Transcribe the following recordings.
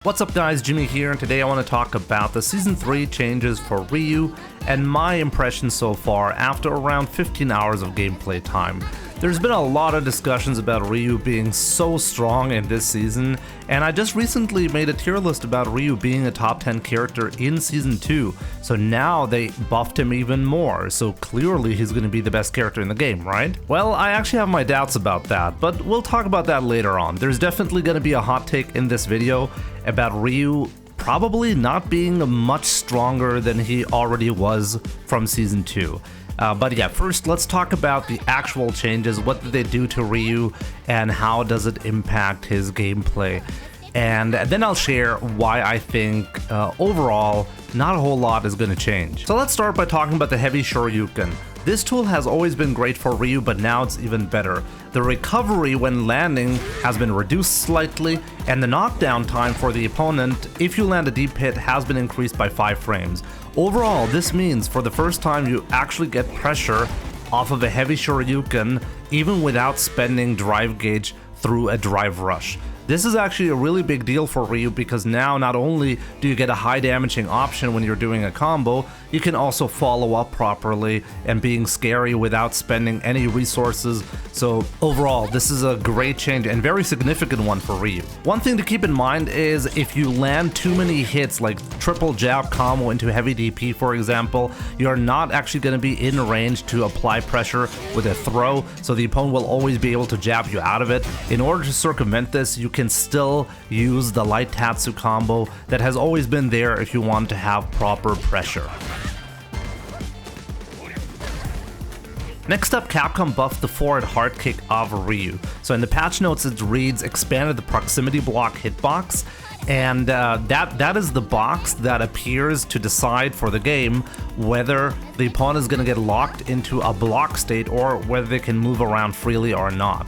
What's up guys, Jimmy here, and today I want to talk about the Season 3 changes for Ryu and my impressions so far after around 15 hours of gameplay time. There's been a lot of discussions about Ryu being so strong in this season, and I just recently made a tier list about Ryu being a top 10 character in Season 2, so now they buffed him even more, so clearly he's going to be the best character in the game, right? Well, I actually have my doubts about that, but we'll talk about that later on. There's definitely going to be a hot take in this video about Ryu probably not being much stronger than he already was from Season 2. But yeah, first let's talk about the actual changes. What did they do to Ryu and how does it impact his gameplay? And then I'll share why I think overall not a whole lot is going to change. So let's start by talking about the heavy Shyukan. This tool has always been great for Ryu, but now it's even better. The recovery when landing has been reduced slightly, and the knockdown time for the opponent, if you land a deep hit, has been increased by 5 frames. Overall, this means for the first time you actually get pressure off of a heavy Shyukan, even without spending drive gauge through a drive rush. This is actually a really big deal for Ryu because now not only do you get a high damaging option when you're doing a combo, you can also follow up properly and being scary without spending any resources. So overall, this is a great change and very significant one for Ryu. One thing to keep in mind is if you land too many hits like triple jab combo into heavy DP for example, you're not actually going to be in range to apply pressure with a throw, so the opponent will always be able to jab you out of it. In order to circumvent this, you can still use the light Tatsu combo that has always been there if you want to have proper pressure. Next up, Capcom buffed the forward hard kick of Ryu. So in the patch notes it reads expanded the proximity block hitbox, and that is the box that appears to decide for the game whether the opponent is going to get locked into a block state or whether they can move around freely or not.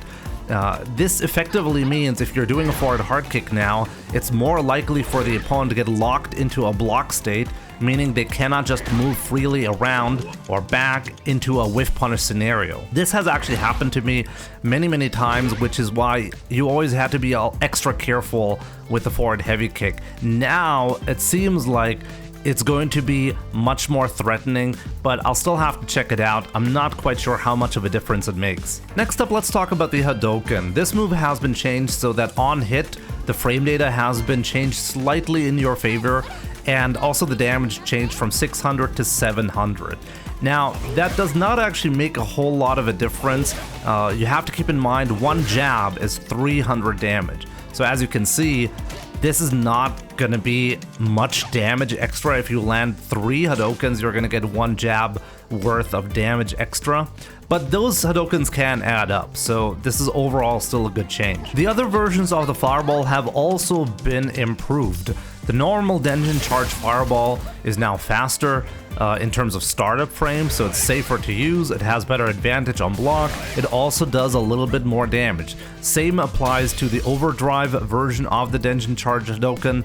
This effectively means if you're doing a forward hard kick now, it's more likely for the opponent to get locked into a block state, meaning they cannot just move freely around or back into a whiff punish scenario. This has actually happened to me many times, which is why you always have to be extra careful with the forward heavy kick. Now it seems like it's going to be much more threatening, but I'll still have to check it out. I'm not quite sure how much of a difference it makes. Next up, let's talk about the Hadoken. This move has been changed so that on hit, the frame data has been changed slightly in your favor, and also the damage changed from 600 to 700. Now, that does not actually make a whole lot of a difference. You have to keep in mind one jab is 300 damage. So as you can see, this is not going to be much damage extra. If you land 3 Hadokens, you're going to get 1 jab worth of damage extra. But those Hadokens can add up, so this is overall still a good change. The other versions of the Fireball have also been improved. The normal Denjin Charge Fireball is now faster in terms of startup frame, so it's safer to use, it has better advantage on block, it also does a little bit more damage. Same applies to the Overdrive version of the Denjin Charge Hadoken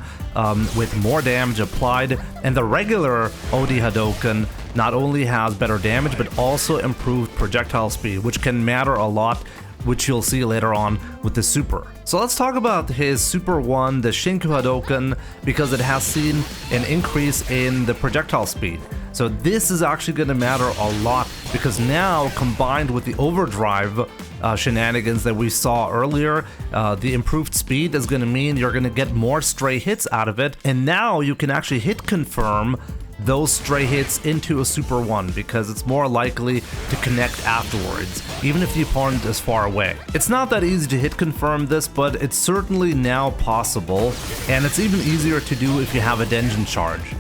with more damage applied, and the regular OD Hadoken not only has better damage but also improved projectile speed, which can matter a lot, which you'll see later on with the Super. So let's talk about his Super 1, the Shinku Hadoken, because it has seen an increase in the projectile speed. So this is actually going to matter a lot because now, combined with the Overdrive shenanigans that we saw earlier, the improved speed is going to mean you're going to get more stray hits out of it, and now you can actually hit confirm those stray hits into a Super 1 because it's more likely to connect afterwards, even if the opponent is far away. It's not that easy to hit confirm this, but it's certainly now possible, and it's even easier to do if you have a Denjin Charge.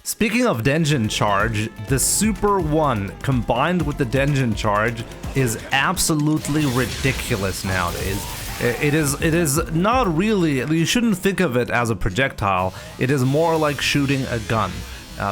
Speaking of Denjin Charge, the Super 1 combined with the Denjin Charge is absolutely ridiculous nowadays. It is not really, you shouldn't think of it as a projectile, it is more like shooting a gun.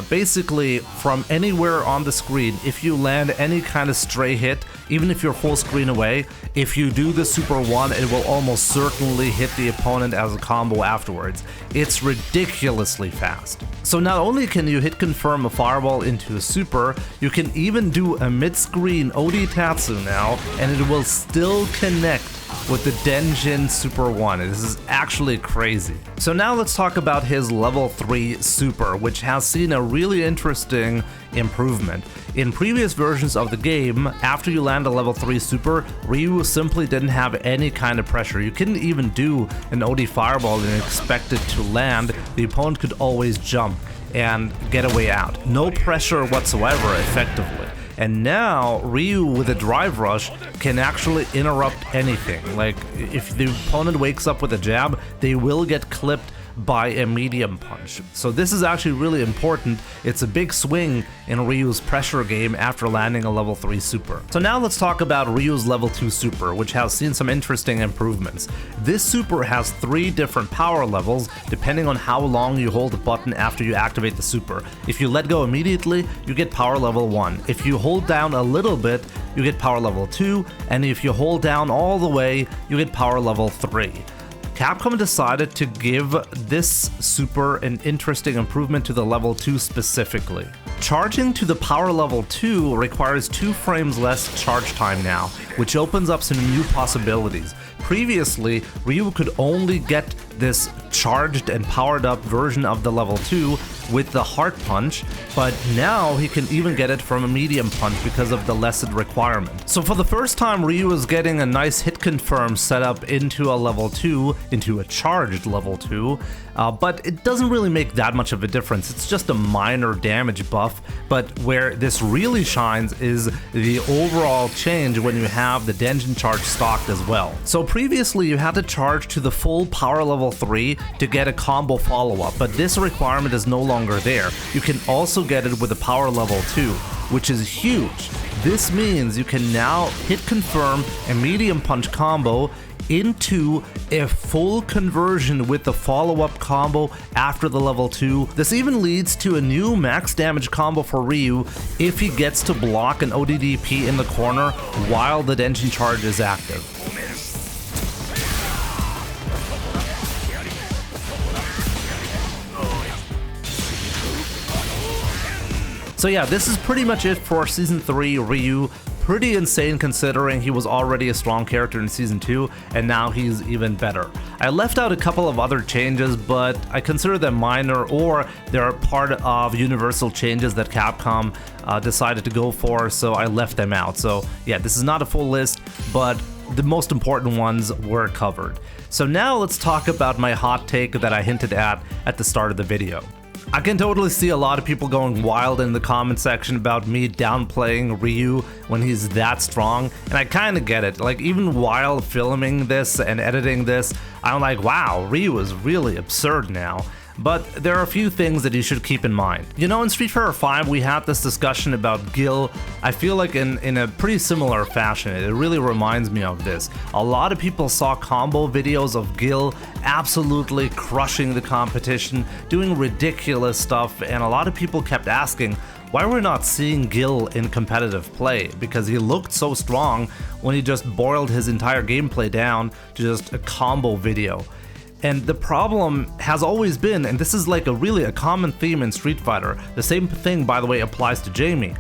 Basically, from anywhere on the screen, if you land any kind of stray hit, even if you're full screen away, if you do the Super 1, it will almost certainly hit the opponent as a combo afterwards. It's ridiculously fast. So not only can you hit confirm a fireball into a super, you can even do a mid-screen OD Tatsu now, and it will still connect with the Denjin Super 1. This is actually crazy. So now let's talk about his level 3 super, which has seen a really interesting improvement. In previous versions of the game, after you land a level 3 super, Ryu simply didn't have any kind of pressure. You couldn't even do an OD fireball and expect it to land. The opponent could always jump and get a way out. No pressure whatsoever, effectively. And now, Ryu with a drive rush can actually interrupt anything. Like, if the opponent wakes up with a jab, they will get clipped by a medium punch. So this is actually really important. It's a big swing in Ryu's pressure game after landing a level 3 super. So now let's talk about Ryu's level 2 super, which has seen some interesting improvements. This super has 3 different power levels depending on how long you hold the button after you activate the super. If you let go immediately, you get power level 1. If you hold down a little bit, you get power level 2, and if you hold down all the way, you get power level 3. Capcom decided to give this super an interesting improvement to the level 2 specifically. Charging to the power level 2 requires 2 frames less charge time now, which opens up some new possibilities. Previously, Ryu could only get this charged and powered up version of the level 2 with the heart punch, but now he can even get it from a medium punch because of the lessened requirement. So for the first time, Ryu is getting a nice hit confirm set up into a level 2, into a charged level 2, but it doesn't really make that much of a difference. It's just a minor damage buff, but where this really shines is the overall change when you have the Denjin charge stocked as well. So previously you had to charge to the full power level 3 to get a combo follow-up, but this requirement is no longer there. You can also get it with a power level 2, which is huge. This means you can now hit confirm a medium punch combo into a full conversion with the follow-up combo after the level 2. This even leads to a new max damage combo for Ryu if he gets to block an ODDP in the corner while the Denjin charge is active. So yeah, this is pretty much it for Season 3 Ryu. Pretty insane considering he was already a strong character in Season 2, and now he's even better. I left out a couple of other changes, but I consider them minor, or they're part of universal changes that Capcom decided to go for, so I left them out. So yeah, this is not a full list, but the most important ones were covered. So now let's talk about my hot take that I hinted at the start of the video. I can totally see a lot of people going wild in the comment section about me downplaying Ryu when he's that strong, and I kinda get it. Like, even while filming this and editing this, I'm like, wow, Ryu is really absurd now. But there are a few things that you should keep in mind. You know, in Street Fighter V, we had this discussion about Gil. I feel like in a pretty similar fashion, it really reminds me of this. A lot of people saw combo videos of Gil absolutely crushing the competition, doing ridiculous stuff, and a lot of people kept asking why we're not seeing Gil in competitive play, because he looked so strong when he just boiled his entire gameplay down to just a combo video. And the problem has always been, and this is like a common theme in Street Fighter, the same thing, by the way, applies to Jamie.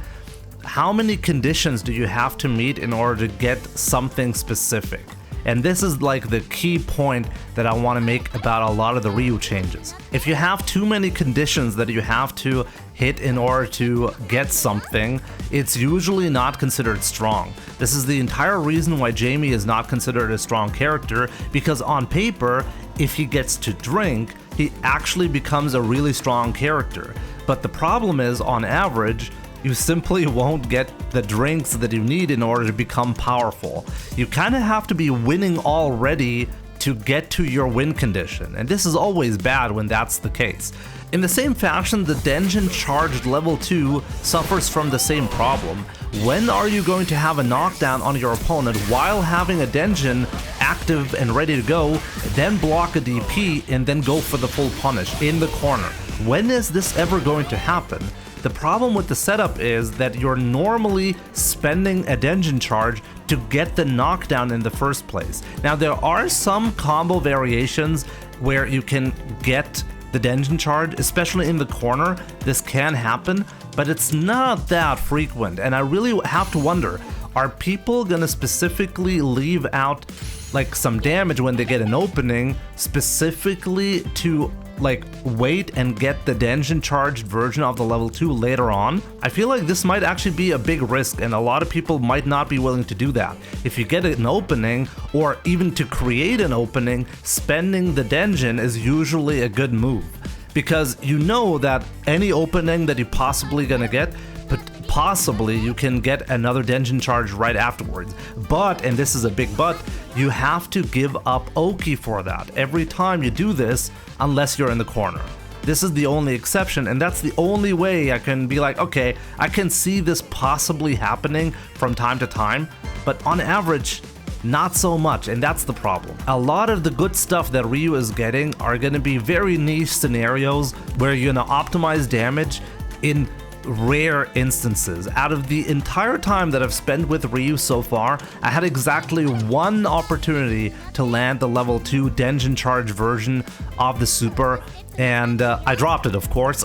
How many conditions do you have to meet in order to get something specific? And this is like the key point that I want to make about a lot of the Ryu changes. If you have too many conditions that you have to hit in order to get something, it's usually not considered strong. This is the entire reason why Jamie is not considered a strong character, because on paper, if he gets to drink, he actually becomes a really strong character. But the problem is, on average, you simply won't get the drinks that you need in order to become powerful. You kind of have to be winning already to get to your win condition, and this is always bad when that's the case. In the same fashion, the Denjin charged level 2 suffers from the same problem. When are you going to have a knockdown on your opponent while having a Denjin active and ready to go, then block a DP and then go for the full punish in the corner? When is this ever going to happen? The problem with the setup is that you're normally spending a Denjin charge to get the knockdown in the first place. Now, there are some combo variations where you can get the Denjin charge, especially in the corner. This can happen, but it's not that frequent. And I really have to wonder, are people gonna specifically leave out like some damage when they get an opening, specifically to like wait and get the Denjin charged version of the level 2 later on? I feel like this might actually be a big risk, and a lot of people might not be willing to do that. If you get an opening, or even to create an opening, spending the Denjin is usually a good move, because you know that any opening that you're possibly gonna get, but possibly you can get another Denjin charge right afterwards. But, and this is a big but, you have to give up Oki for that every time you do this, unless you're in the corner. This is the only exception, and that's the only way I can be like, okay, I can see this possibly happening from time to time, but on average, not so much, and that's the problem. A lot of the good stuff that Ryu is getting are gonna be very niche scenarios where you're gonna optimize damage in rare instances. Out of the entire time that I've spent with Ryu so far, I had exactly one opportunity to land the level 2 Denjin charge version of the super, and I dropped it, of course.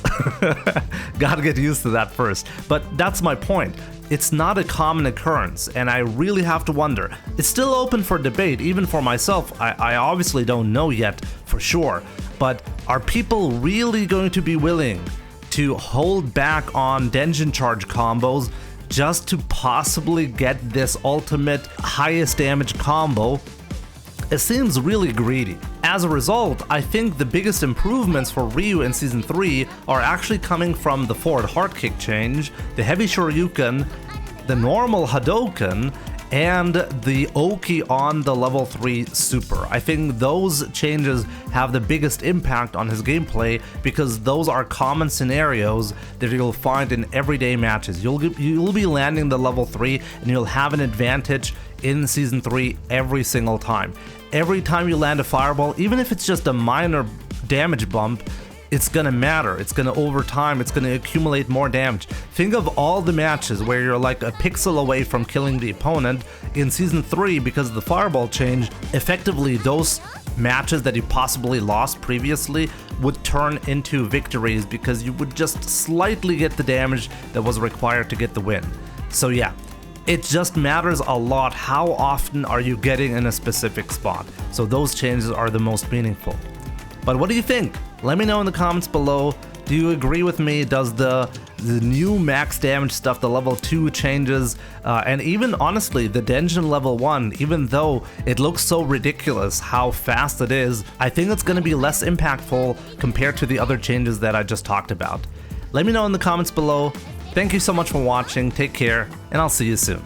Gotta get used to that first. But that's my point. It's not a common occurrence, and I really have to wonder. It's still open for debate, even for myself. I obviously don't know yet for sure, but are people really going to be willing to hold back on Denjin charge combos just to possibly get this ultimate highest damage combo? It seems really greedy. As a result, I think the biggest improvements for Ryu in Season 3 are actually coming from the forward hard kick change, the heavy Shoryuken, the normal Hadoken, and the Oki on the level 3 super. I think those changes have the biggest impact on his gameplay, because those are common scenarios that you'll find in everyday matches. You'll be landing the level 3 and you'll have an advantage in Season 3 every single time. Every time you land a fireball, even if it's just a minor damage bump, it's gonna matter. It's gonna, over time, it's gonna accumulate more damage. Think of all the matches where you're like a pixel away from killing the opponent. In Season 3, because of the fireball change, effectively those matches that you possibly lost previously would turn into victories, because you would just slightly get the damage that was required to get the win. So yeah, it just matters a lot how often are you getting in a specific spot. So those changes are the most meaningful. But what do you think? Let me know in the comments below. Do you agree with me? Does the new max damage stuff, the level 2 changes, and even honestly the Denjin level 1, even though it looks so ridiculous how fast it is, I think it's going to be less impactful compared to the other changes that I just talked about. Let me know in the comments below. Thank you so much for watching, take care, and I'll see you soon.